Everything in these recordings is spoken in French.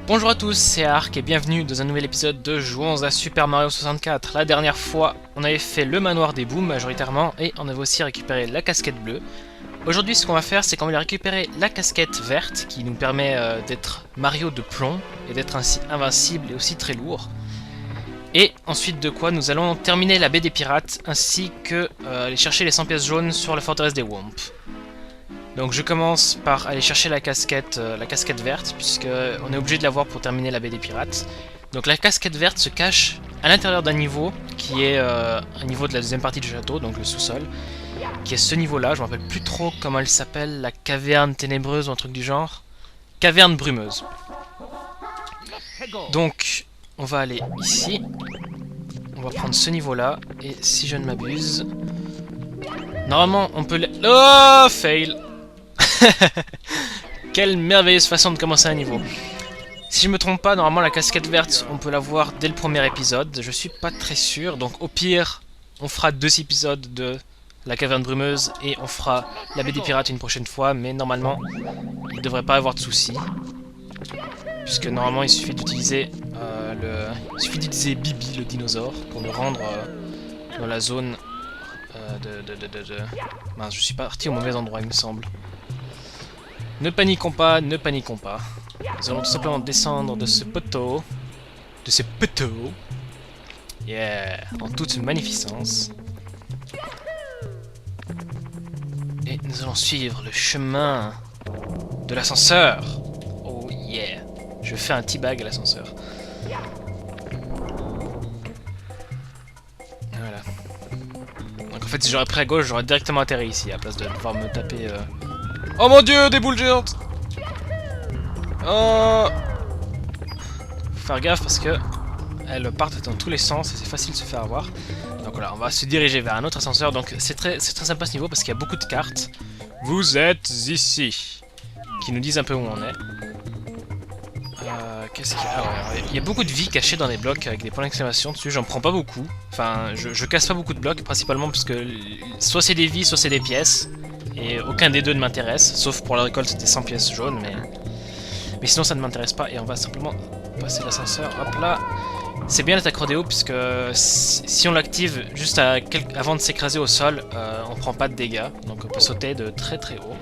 Bonjour à tous, c'est Ark et bienvenue dans un nouvel épisode de Jouons à Super Mario 64. La dernière fois, on avait fait le manoir des booms majoritairement et on avait aussi récupéré la casquette bleue. Aujourd'hui, ce qu'on va faire, c'est qu'on va récupérer la casquette verte qui nous permet d'être Mario de plomb et d'être ainsi invincible et aussi très lourd. Et ensuite de quoi nous allons terminer la baie des pirates ainsi que aller chercher les 100 pièces jaunes sur la forteresse des Womp. Donc je commence par aller chercher la casquette verte, puisque on est obligé de l'avoir pour terminer la baie des pirates. Donc la casquette verte se cache à l'intérieur d'un niveau, qui est un niveau de la deuxième partie du château, donc le sous-sol, qui est ce niveau-là, je me rappelle plus trop comment elle s'appelle, la caverne ténébreuse ou un truc du genre. Caverne brumeuse. Donc on va aller ici, on va prendre ce niveau-là, et si je ne m'abuse... Normalement on peut... Oh, fail. Quelle merveilleuse façon de commencer un niveau. Si je me trompe pas, normalement la casquette verte, on peut la voir dès le premier épisode. Je suis pas très sûr, donc au pire, on fera 2 épisodes de la caverne brumeuse et on fera la baie des pirates une prochaine fois. Mais normalement, il devrait pas avoir de soucis, puisque normalement il suffit d'utiliser Bibi le dinosaure pour nous rendre dans la zone Mince, je suis parti au mauvais endroit, il me semble. Ne paniquons pas, ne paniquons pas. Nous allons tout simplement descendre de ce poteau. De ce poteau. Yeah, en toute magnificence. Et nous allons suivre le chemin de l'ascenseur. Oh yeah. Je fais un teabag à l'ascenseur. Voilà. Donc en fait, si j'aurais pris à gauche, j'aurais directement atterri ici, à place de devoir me taper... Oh mon dieu, des boules géantes! Oh! Faut faire gaffe parce que elles partent dans tous les sens et c'est facile de se faire avoir. Donc voilà, on va se diriger vers un autre ascenseur. Donc c'est très sympa ce niveau parce qu'il y a beaucoup de cartes. Vous êtes ici, qui nous disent un peu où on est. Qu'est-ce qu'il y a? Il y a beaucoup de vie cachée dans les blocs avec des points d'exclamation dessus. J'en prends pas beaucoup. Enfin, je casse pas beaucoup de blocs, principalement parce que soit c'est des vies, soit c'est des pièces. Et aucun des deux ne m'intéresse, sauf pour la récolte des 100 pièces jaunes, mais sinon ça ne m'intéresse pas. Et on va simplement passer l'ascenseur, hop là. C'est bien l'attaque rodéo, puisque si on l'active juste avant de s'écraser au sol, on prend pas de dégâts, donc on peut sauter de très très haut.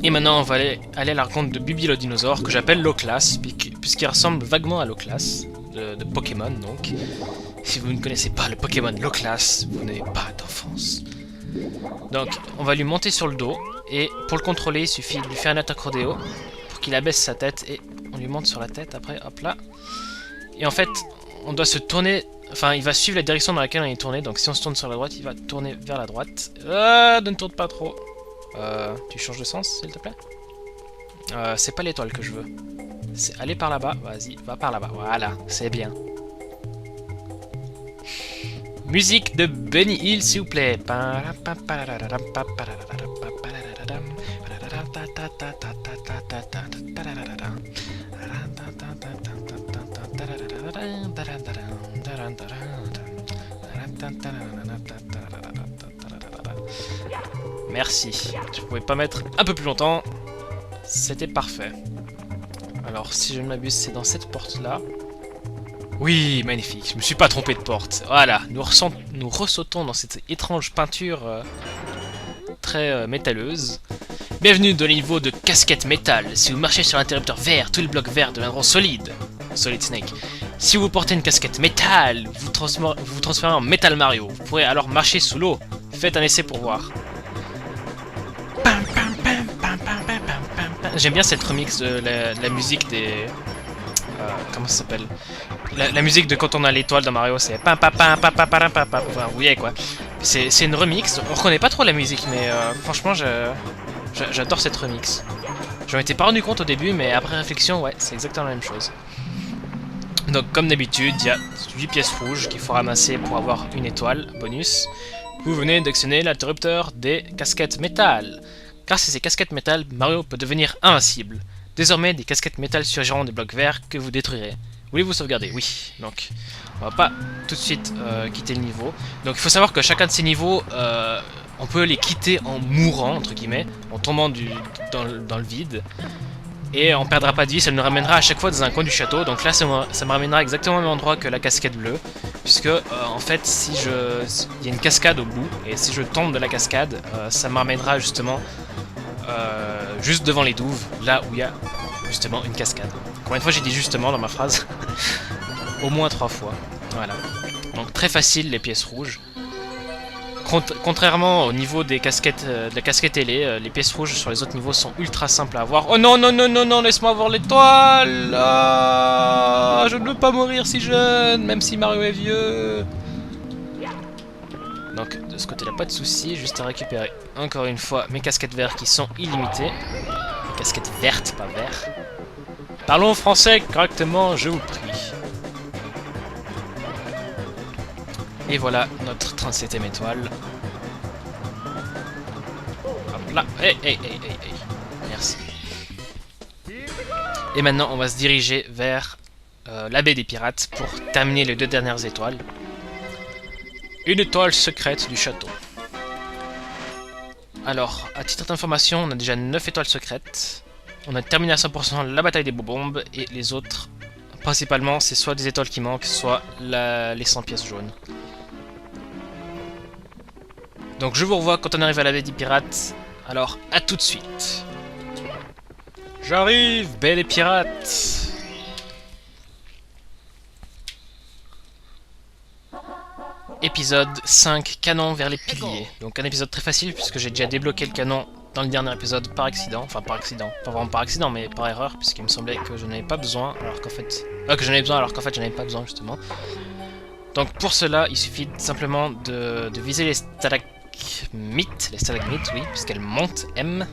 Et maintenant on va aller à la rencontre de Bibi le dinosaure, que j'appelle Loclas, puisqu'il ressemble vaguement à Loclas, de Pokémon donc. Si vous ne connaissez pas le Pokémon Loclas, vous n'avez pas d'enfance. Donc on va lui monter sur le dos, et pour le contrôler il suffit de lui faire une attaque rodéo pour qu'il abaisse sa tête, et on lui monte sur la tête après, hop là. Et en fait on doit se tourner, enfin il va suivre la direction dans laquelle on est tourné, donc si on se tourne sur la droite il va tourner vers la droite. Ne tourne pas trop. Tu changes de sens s'il te plaît. C'est pas l'étoile que je veux, c'est aller par là-bas, vas-y, va par là-bas, voilà, c'est bien. Musique de Bunny Hill, s'il vous plaît. Merci. Je pouvais pas mettre un peu plus longtemps. C'était parfait. Alors, si je ne m'abuse, c'est dans cette porte-là. Oui, magnifique, je me suis pas trompé de porte. Voilà, nous ressautons dans cette étrange peinture très métalleuse. Bienvenue dans le niveau de casquette métal. Si vous marchez sur l'interrupteur vert, tous les blocs verts deviendront solides. Solid Snake. Si vous portez une casquette métal, vous vous transformez en Metal Mario. Vous pourrez alors marcher sous l'eau. Faites un essai pour voir. J'aime bien cette remix de la musique des... comment ça s'appelle? La musique de quand on a l'étoile dans Mario, c'est pam pam pam pam pam pam pam pam. Enfin, vous voyez quoi. C'est une remix. On reconnaît pas trop la musique, mais franchement, j'adore cette remix. J'en étais pas rendu compte au début, mais après réflexion, ouais, c'est exactement la même chose. Donc, comme d'habitude, il y a 8 pièces rouges qu'il faut ramasser pour avoir une étoile bonus. Vous venez d'actionner l'interrupteur des casquettes métal. Grâce à ces casquettes métal, Mario peut devenir invincible. Désormais, des casquettes métal surgiront des blocs verts que vous détruirez. Voulez-vous sauvegarder? Oui. Donc, on va pas tout de suite quitter le niveau. Donc, il faut savoir que chacun de ces niveaux, on peut les quitter en mourant, entre guillemets, en tombant dans le vide. Et on perdra pas de vie, ça nous ramènera à chaque fois dans un coin du château. Donc là, ça me ramènera exactement au même endroit que la cascade bleue. Puisque, en fait, il y a une cascade au bout. Et si je tombe de la cascade, ça me ramènera justement juste devant les douves. Là où il y a justement une cascade. Combien de fois j'ai dit justement dans ma phrase? Au moins 3 fois. Voilà. Donc très facile les pièces rouges. Contrairement au niveau des casquettes, de la casquette ailée, les pièces rouges sur les autres niveaux sont ultra simples à avoir. Oh non, non, non, non, non, laisse-moi avoir l'étoile. Ah, je ne veux pas mourir si jeune, même si Mario est vieux. Donc de ce côté-là, pas de soucis, juste à récupérer encore une fois mes casquettes vertes qui sont illimitées. Les casquettes vertes, pas vertes. Parlons français correctement, je vous prie. Et voilà notre 37e étoile. Hop là. Hey, hey, hey, hey, hey. Merci. Et maintenant, on va se diriger vers la baie des pirates pour terminer les 2 dernières étoiles. Une étoile secrète du château. Alors, à titre d'information, on a déjà 9 étoiles secrètes. On a terminé à 100% la bataille des bombes et les autres, principalement, c'est soit des étoiles qui manquent, soit les 100 pièces jaunes. Donc je vous revois quand on arrive à la baie des pirates. Alors, à tout de suite. J'arrive, baie des pirates. Épisode 5, canon vers les piliers. Donc un épisode très facile puisque j'ai déjà débloqué le canon dans le dernier épisode par accident. Enfin par accident, pas vraiment par accident mais par erreur puisqu'il me semblait que je n'avais pas besoin alors qu'en fait... que j'en avais besoin alors qu'en fait je n'avais pas besoin justement. Donc pour cela, il suffit simplement de viser les stalagmites, oui, puisqu'elles montent M.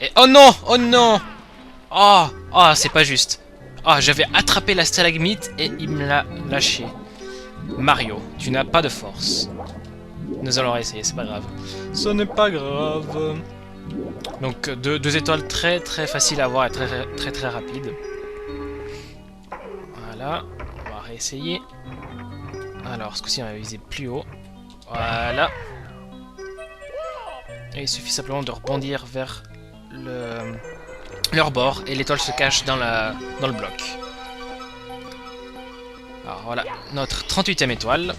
Et oh non, oh non, oh, oh c'est pas juste. Oh, j'avais attrapé la stalagmite et il me l'a lâché. Mario, tu n'as pas de force. Nous allons réessayer, c'est pas grave. Ce n'est pas grave. Donc 2 étoiles très très faciles à avoir et très rapides. Voilà, on va réessayer. Alors, ce coup-ci, on va viser plus haut. Voilà. Et il suffit simplement de rebondir vers leur bord et l'étoile se cache dans le bloc. Alors voilà, notre 38e étoile.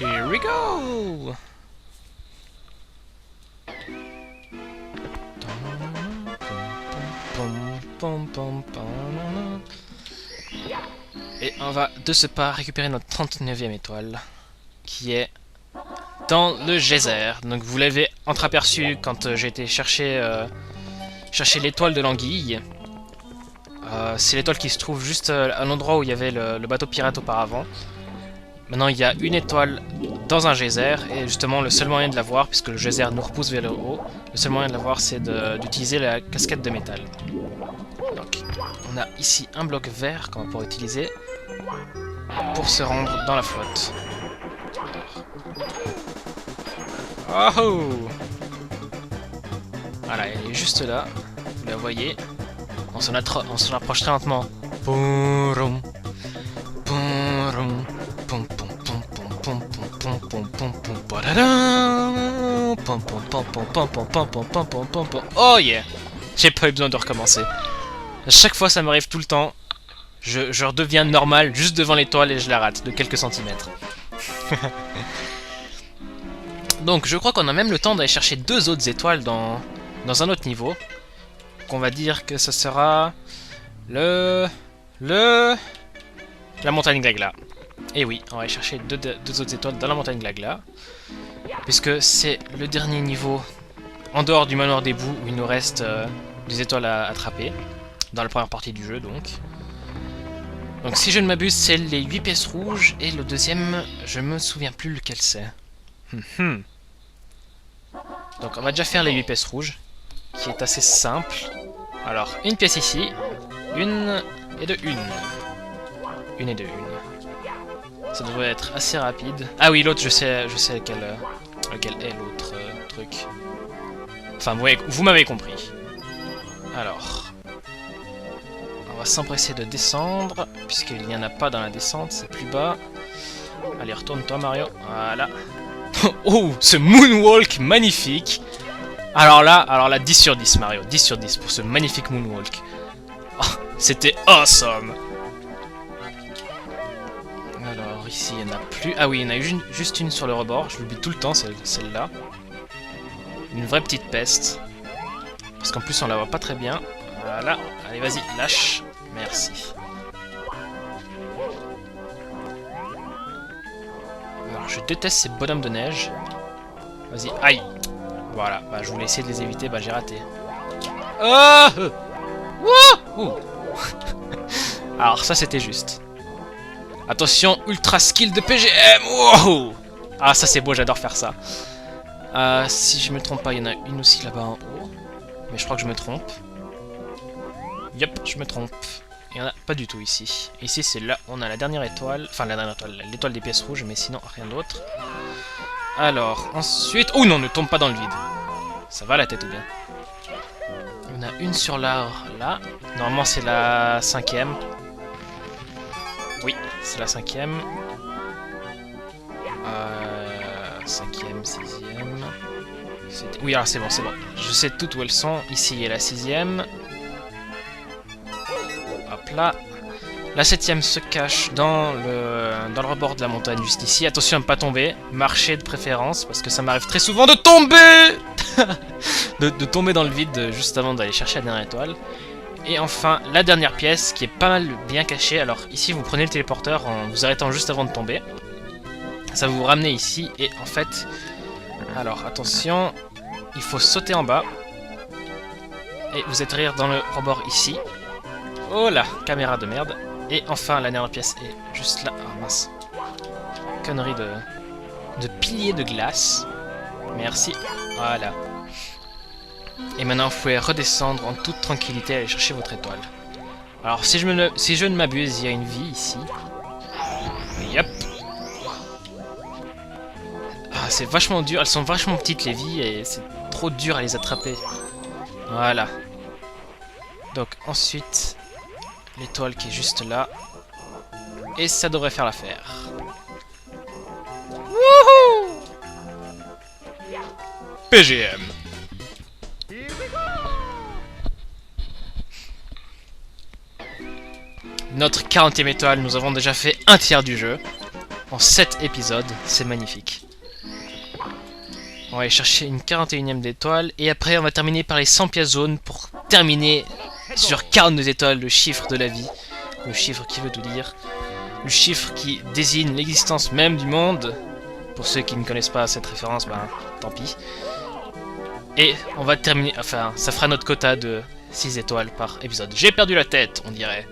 Here we go! Et on va de ce pas récupérer notre 39e étoile, qui est dans le geyser. Donc vous l'avez entreaperçu quand j'ai été chercher l'étoile de l'anguille. C'est l'étoile qui se trouve juste à l'endroit où il y avait le bateau pirate auparavant. Maintenant il y a une étoile dans un geyser, et justement le seul moyen de la voir, puisque le geyser nous repousse vers le haut, le seul moyen de la voir c'est d'utiliser la casquette de métal. Donc on a ici un bloc vert qu'on va pouvoir utiliser pour se rendre dans la flotte. Oh! Voilà, elle est juste là, vous la voyez. On s'en approche très lentement. Oh yeah! J'ai pas eu besoin de recommencer. À chaque fois ça m'arrive tout le temps. Je redeviens normal juste devant l'étoile et je la rate de quelques centimètres. Donc je crois qu'on a même le temps d'aller chercher 2 autres étoiles dans un autre niveau. Donc on va dire que ce sera la montagne Glagla. Et oui, on va aller chercher deux autres étoiles dans la montagne Glagla. Puisque c'est le dernier niveau en dehors du manoir des bouts où il nous reste des étoiles à attraper. Dans la première partie du jeu donc. Donc si je ne m'abuse, c'est les 8 pièces rouges. Et le deuxième, je me souviens plus lequel c'est. Donc on va déjà faire les 8 pièces rouges, qui est assez simple. Alors, une pièce ici, une et de une. Une et de une. Ça devrait être assez rapide. Ah oui, l'autre, je sais lequel est l'autre truc. Enfin, vous m'avez compris. Alors, on va s'empresser de descendre, puisqu'il n'y en a pas dans la descente, c'est plus bas. Allez, retourne-toi, Mario. Voilà. Oh, ce moonwalk magnifique. Alors là, 10 sur 10 Mario, 10 sur 10 pour ce magnifique moonwalk. Oh, c'était awesome. Alors ici il n'y en a plus. Ah oui, il y en a juste une sur le rebord, je l'oublie tout le temps celle-là. Une vraie petite peste. Parce qu'en plus on la voit pas très bien. Voilà, allez vas-y, lâche. Merci. Alors je déteste ces bonhommes de neige. Vas-y, aïe. Voilà, bah je voulais essayer de les éviter, bah j'ai raté. Oh Wouh. Alors ça c'était juste. Attention, ultra skill de PGM. Wow. Ah ça c'est beau, j'adore faire ça. Si je me trompe pas, il y en a une aussi là-bas en haut. Mais je crois que je me trompe. Yep, je me trompe. Il n'y en a pas du tout ici. Ici c'est là, on a la dernière étoile. Enfin la dernière étoile, l'étoile des pièces rouges, mais sinon rien d'autre. Alors, ensuite... Oh non, ne tombe pas dans le vide. Ça va la tête ou bien? Il y en a une sur l'arbre là. Normalement c'est la 5e. Oui, c'est la 5e. 5e, 6e. Oui, alors c'est bon, c'est bon. Je sais toutes où elles sont. Ici il y a la 6e. Hop là. La 7e se cache dans le rebord de la montagne juste ici. Attention à ne pas tomber. Marcher de préférence parce que ça m'arrive très souvent de tomber de tomber dans le vide juste avant d'aller chercher la dernière étoile. Et enfin, la dernière pièce qui est pas mal bien cachée. Alors ici, vous prenez le téléporteur en vous arrêtant juste avant de tomber. Ça va vous ramener ici. Et en fait, alors attention, il faut sauter en bas. Et vous atterrir dans le rebord ici. Oh là, caméra de merde. Et enfin, la dernière pièce est juste là. Ah mince. Connerie de pilier de glace. Merci. Voilà. Et maintenant, vous pouvez redescendre en toute tranquillité et aller chercher votre étoile. Alors, si je ne m'abuse, il y a une vie ici. Yep. Ah, c'est vachement dur. Elles sont vachement petites, les vies, et c'est trop dur à les attraper. Voilà. Donc, ensuite, l'étoile qui est juste là. Et ça devrait faire l'affaire. Wouhou! PGM. Notre 40e étoile, nous avons déjà fait un tiers du jeu. En 7 épisodes, c'est magnifique. On va aller chercher une 41e d'étoile. Et après, on va terminer par les 100 pièces jaunes pour terminer sur 42 étoiles, le chiffre de la vie. Le chiffre qui veut tout dire. Le chiffre qui désigne l'existence même du monde. Pour ceux qui ne connaissent pas cette référence, ben tant pis. Et on va terminer, enfin, ça fera notre quota de 6 étoiles par épisode. J'ai perdu la tête, on dirait.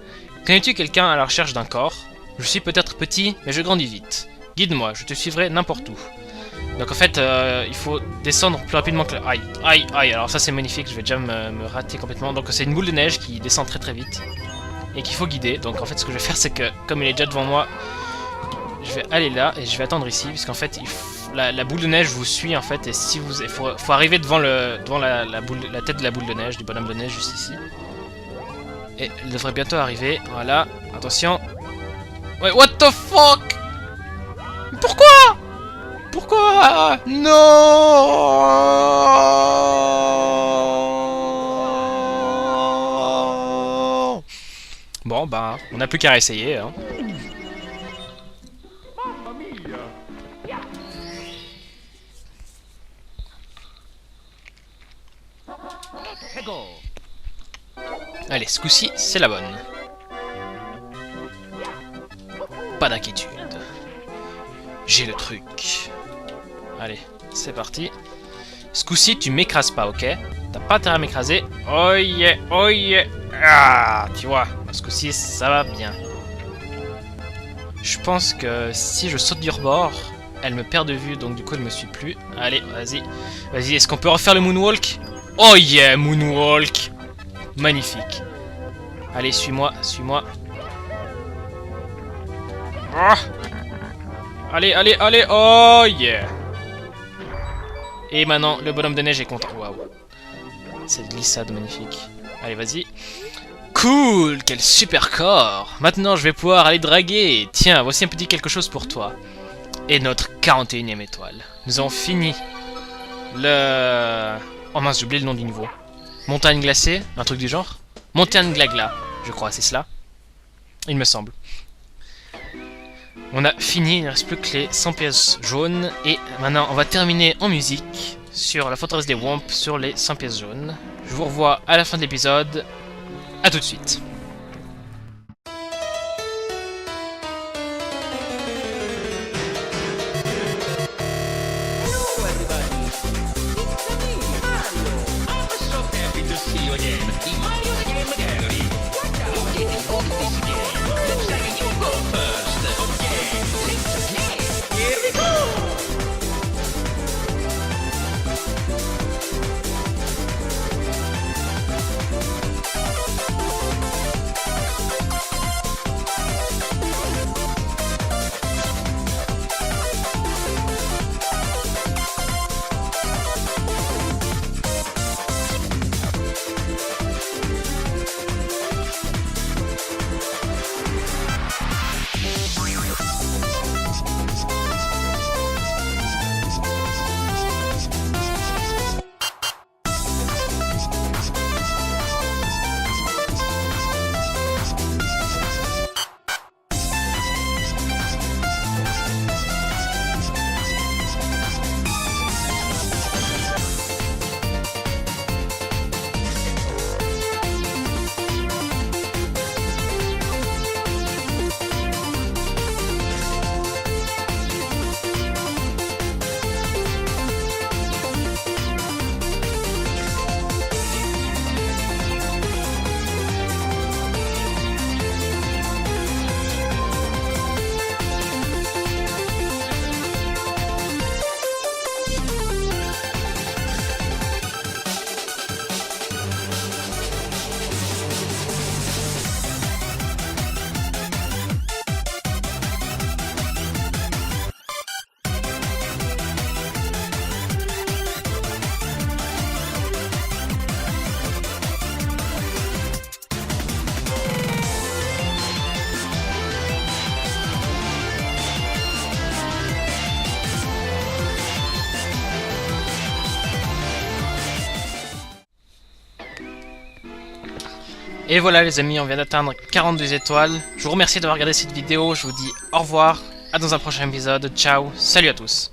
Connais-tu quelqu'un à la recherche d'un corps? Je suis peut-être petit, mais je grandis vite. Guide-moi, je te suivrai n'importe où. Donc en fait, il faut descendre plus rapidement que... Aïe, aïe, aïe, alors ça c'est magnifique, je vais déjà me rater complètement. Donc c'est une boule de neige qui descend très très vite. Et qu'il faut guider. Donc en fait ce que je vais faire c'est que, comme il est déjà devant moi, je vais aller là et je vais attendre ici. Puisqu'en fait, la boule de neige vous suit en fait. Et si vous... Il faut arriver devant la tête de la boule de neige, du bonhomme de neige juste ici. Et elle devrait bientôt arriver. Voilà, attention. Ouais, what the fuck? Pourquoi? Pourquoi? Non. Bon, bah, on n'a plus qu'à essayer. Hein. Allez, ce coup-ci, c'est la bonne. Pas d'inquiétude. J'ai le truc. Allez, c'est parti. Ce coup-ci, tu m'écrases pas, ok? T'as pas intérêt à m'écraser. Oh yeah, oh yeah. Ah, tu vois, ce coup-ci, ça va bien. Je pense que si je saute du rebord, elle me perd de vue, donc du coup, elle me suit plus. Allez, vas-y. Vas-y, est-ce qu'on peut refaire le moonwalk? Oh yeah, moonwalk. Magnifique. Allez, suis-moi, suis-moi. Oh. Allez, allez, allez. Oh yeah. Et maintenant, le bonhomme de neige est content. Waouh. Cette glissade magnifique. Allez, vas-y. Cool, quel super corps. Maintenant, je vais pouvoir aller draguer. Tiens, voici un petit quelque chose pour toi. Et notre 41e étoile. Nous avons fini Oh mince, j'ai oublié le nom du niveau. Montagne glacée, un truc du genre. Montagne glagla, je crois, c'est cela. Il me semble. On a fini, il ne reste plus que les 100 pièces jaunes. Et maintenant, on va terminer en musique sur la forteresse des Womps sur les 100 pièces jaunes. Je vous revois à la fin de l'épisode. A tout de suite. Et voilà les amis, on vient d'atteindre 42 étoiles. Je vous remercie d'avoir regardé cette vidéo, je vous dis au revoir, à dans un prochain épisode, ciao, salut à tous.